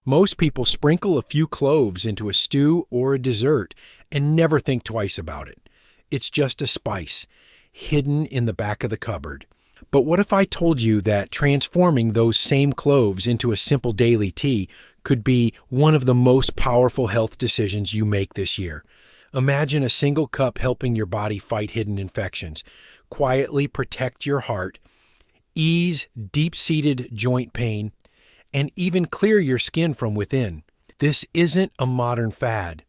Most people sprinkle a few cloves into a stew or a dessert and never think twice about it. It's just a spice, hidden in the back of the cupboard. But what if I told you that transforming those same cloves into a simple daily tea could be one of the most powerful health decisions you make this year? Imagine a single cup helping your body fight hidden infections, quietly protect your heart, ease deep-seated joint pain, and even clear your skin from within. This isn't a modern fad.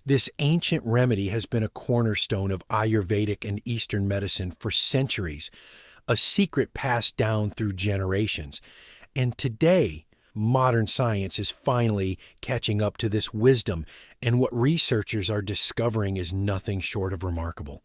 This ancient remedy has been a cornerstone of Ayurvedic and Eastern medicine for centuries, a secret passed down through generations. And today, modern science is finally catching up to this wisdom, and what researchers are discovering is nothing short of remarkable.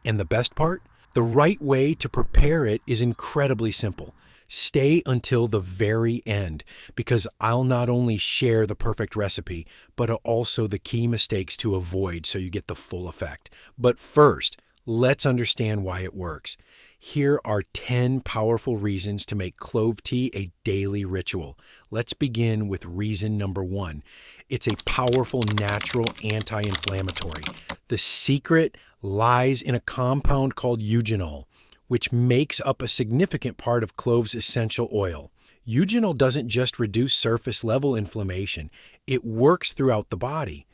And the best part? The right way to prepare it is incredibly simple. Stay until the very end, because I'll not only share the perfect recipe, but also the key mistakes to avoid so you get the full effect. But first, let's understand why it works. Here are 10 powerful reasons to make clove tea a daily ritual. Let's begin with reason number 1. It's a powerful natural anti-inflammatory. The secret lies in a compound called eugenol, which makes up a significant part of cloves essential oil. Eugenol doesn't just reduce surface level inflammation, it works throughout the body.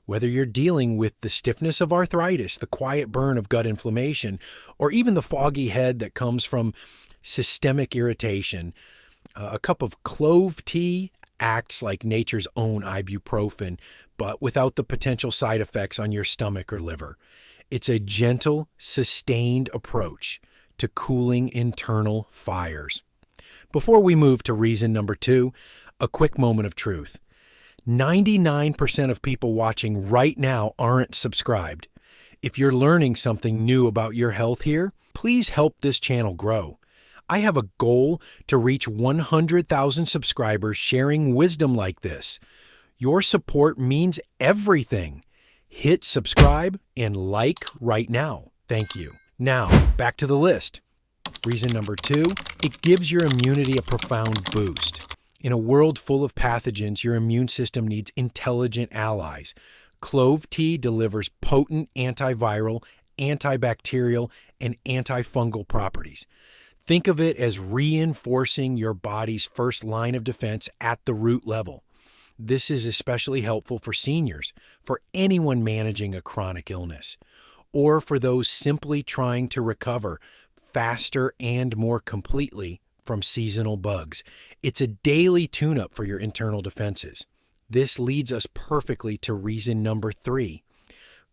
Whether you're dealing with the stiffness of arthritis, the quiet burn of gut inflammation, or even the foggy head that comes from systemic irritation, a cup of clove tea acts like nature's own ibuprofen, but without the potential side effects on your stomach or liver. It's a gentle, sustained approach to cooling internal fires. Before we move to reason number 2, a quick moment of truth. 99% of people watching right now aren't subscribed. If you're learning something new about your health here, please help this channel grow. I have a goal to reach 100,000 subscribers sharing wisdom like this. Your support means everything. Hit subscribe and like right now. Thank you. Now, back to the list. Reason number 2, it gives your immunity a profound boost. In a world full of pathogens, your immune system needs intelligent allies. Clove tea delivers potent antiviral, antibacterial, and antifungal properties. Think of it as reinforcing your body's first line of defense at the root level. This is especially helpful for seniors, for anyone managing a chronic illness, or for those simply trying to recover faster and more completely from seasonal bugs. It's a daily tune-up for your internal defenses. This leads us perfectly to reason number 3.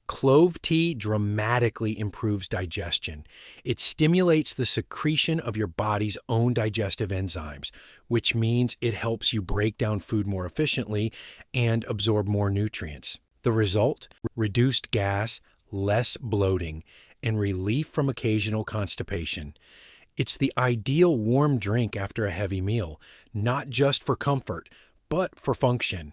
Clove tea dramatically improves digestion. It stimulates the secretion of your body's own digestive enzymes, which means it helps you break down food more efficiently and absorb more nutrients. The result? Reduced gas, less bloating, and relief from occasional constipation. It's the ideal warm drink after a heavy meal, not just for comfort, but for function.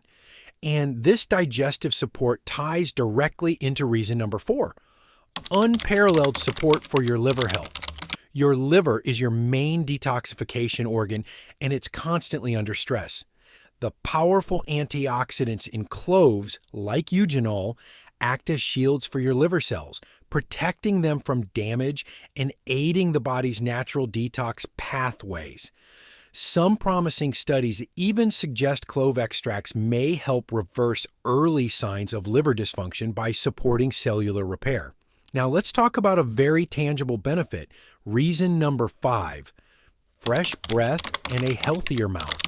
And this digestive support ties directly into reason number 4, unparalleled support for your liver health. Your liver is your main detoxification organ, and it's constantly under stress. The powerful antioxidants in cloves, like eugenol, act as shields for your liver cells, protecting them from damage and aiding the body's natural detox pathways. Some promising studies even suggest clove extracts may help reverse early signs of liver dysfunction by supporting cellular repair. Now let's talk about a very tangible benefit. Reason number 5, fresh breath and a healthier mouth.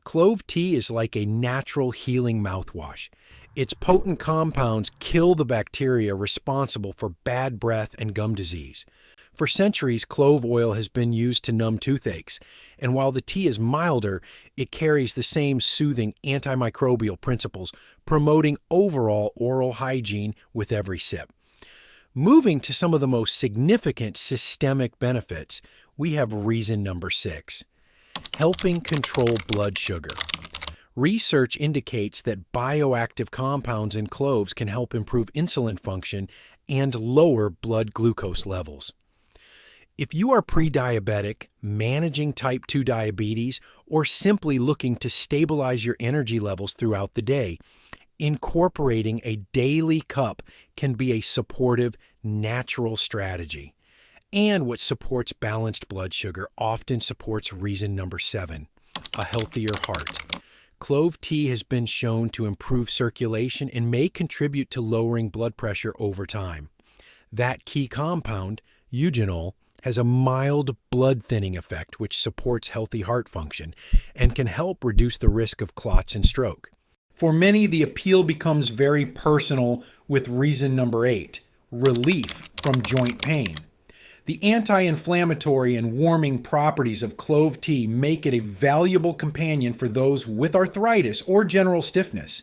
Clove tea is like a natural healing mouthwash. Its potent compounds kill the bacteria responsible for bad breath and gum disease. For centuries, clove oil has been used to numb toothaches, and while the tea is milder, it carries the same soothing antimicrobial principles, promoting overall oral hygiene with every sip. Moving to some of the most significant systemic benefits, we have reason number 6, helping control blood sugar. Research indicates that bioactive compounds in cloves can help improve insulin function and lower blood glucose levels. If you are pre-diabetic, managing type 2 diabetes, or simply looking to stabilize your energy levels throughout the day, incorporating a daily cup can be a supportive, natural strategy. And what supports balanced blood sugar often supports reason number 7, a healthier heart. Clove tea has been shown to improve circulation and may contribute to lowering blood pressure over time. That key compound, eugenol, has a mild blood thinning effect which supports healthy heart function and can help reduce the risk of clots and stroke. For many, the appeal becomes very personal with reason number 8, relief from joint pain. The anti-inflammatory and warming properties of clove tea make it a valuable companion for those with arthritis or general stiffness.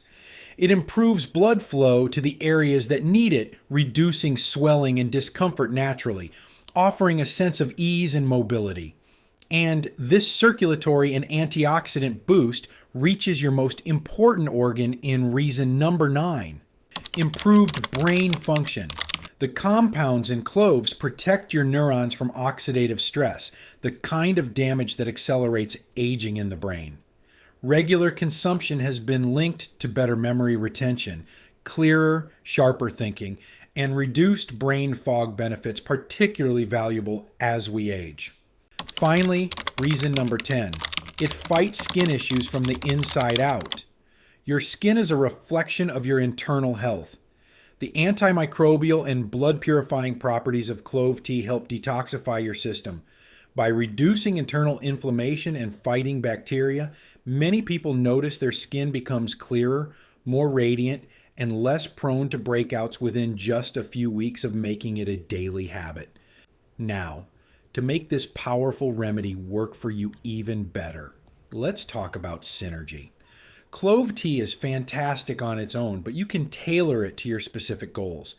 It improves blood flow to the areas that need it, reducing swelling and discomfort naturally, offering a sense of ease and mobility. And this circulatory and antioxidant boost reaches your most important organ in reason number 9, improved brain function. The compounds in cloves protect your neurons from oxidative stress, the kind of damage that accelerates aging in the brain. Regular consumption has been linked to better memory retention, clearer, sharper thinking, and reduced brain fog benefits, particularly valuable as we age. Finally, reason number 10. It fights skin issues from the inside out. Your skin is a reflection of your internal health. The antimicrobial and blood purifying properties of clove tea help detoxify your system. By reducing internal inflammation and fighting bacteria, many people notice their skin becomes clearer, more radiant, and less prone to breakouts within just a few weeks of making it a daily habit. Now, to make this powerful remedy work for you even better, let's talk about synergy. Clove tea is fantastic on its own, but you can tailor it to your specific goals.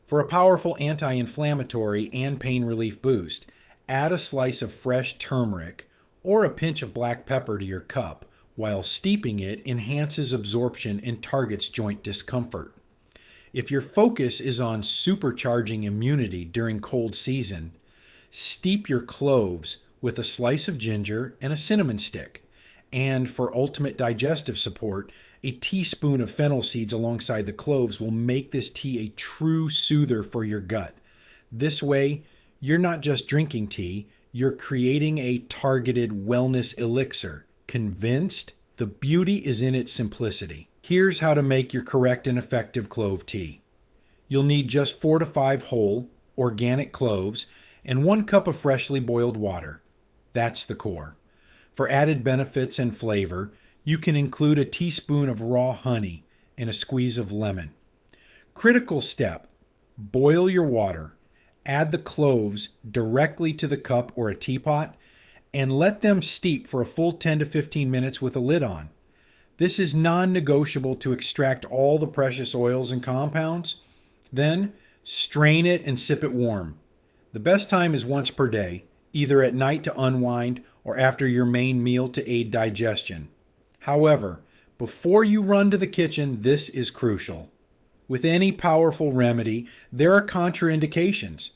For a powerful anti-inflammatory and pain relief boost, add a slice of fresh turmeric or a pinch of black pepper to your cup, while steeping it enhances absorption and targets joint discomfort. If your focus is on supercharging immunity during cold season, steep your cloves with a slice of ginger and a cinnamon stick. And for ultimate digestive support, a teaspoon of fennel seeds alongside the cloves will make this tea a true soother for your gut. This way, you're not just drinking tea, you're creating a targeted wellness elixir. Convinced? The beauty is in its simplicity. Here's how to make your correct and effective clove tea. You'll need just 4 to 5 whole, organic cloves and 1 cup of freshly boiled water. That's the core. For added benefits and flavor, you can include a teaspoon of raw honey and a squeeze of lemon. Critical step: boil your water, add the cloves directly to the cup or a teapot, and let them steep for a full 10 to 15 minutes with a lid on. This is non-negotiable to extract all the precious oils and compounds. Then, strain it and sip it warm. The best time is once per day, either at night to unwind or after your main meal to aid digestion. However, before you run to the kitchen, this is crucial. With any powerful remedy, there are contraindications.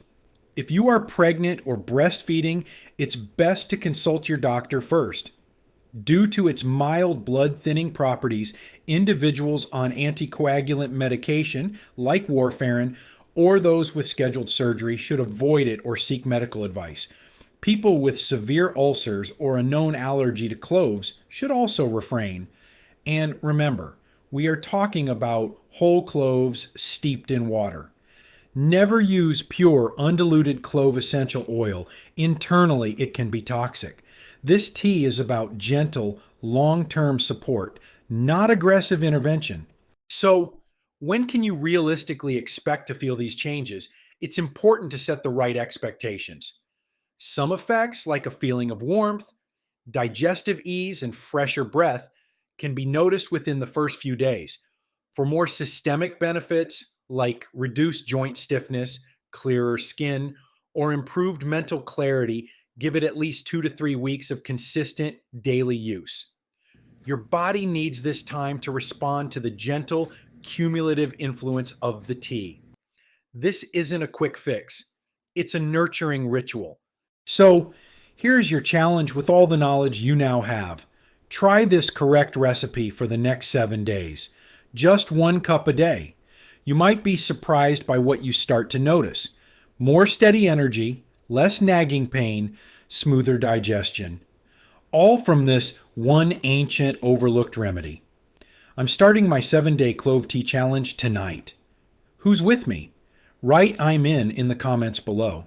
If you are pregnant or breastfeeding, it's best to consult your doctor first. Due to its mild blood thinning properties, individuals on anticoagulant medication like warfarin or those with scheduled surgery should avoid it or seek medical advice. People with severe ulcers or a known allergy to cloves should also refrain. And remember, we are talking about whole cloves steeped in water. Never use pure, undiluted clove essential oil. Internally, it can be toxic. This tea is about gentle, long-term support, not aggressive intervention. So, when can you realistically expect to feel these changes? It's important to set the right expectations. Some effects, like a feeling of warmth, digestive ease, and fresher breath, can be noticed within the first few days. For more systemic benefits, like reduced joint stiffness, clearer skin, or improved mental clarity, give it at least 2 to 3 weeks of consistent daily use. Your body needs this time to respond to the gentle, cumulative influence of the tea. This isn't a quick fix. It's a nurturing ritual. So, here's your challenge with all the knowledge you now have. Try this correct recipe for the next 7 days. Just 1 cup a day. You might be surprised by what you start to notice. More steady energy, less nagging pain, smoother digestion. All from this one ancient overlooked remedy. I'm starting my 7-day clove tea challenge tonight. Who's with me? Write "I'm in" the comments below.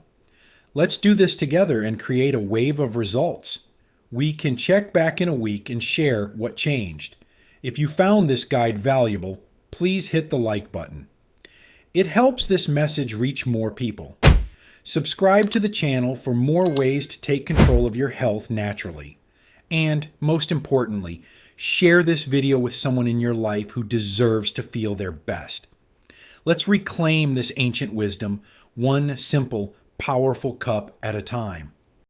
Let's do this together and create a wave of results. We can check back in a week and share what changed. If you found this guide valuable, please hit the like button. It helps this message reach more people. Subscribe to the channel for more ways to take control of your health naturally. And, most importantly, share this video with someone in your life who deserves to feel their best. Let's reclaim this ancient wisdom, one simple, powerful cup at a time.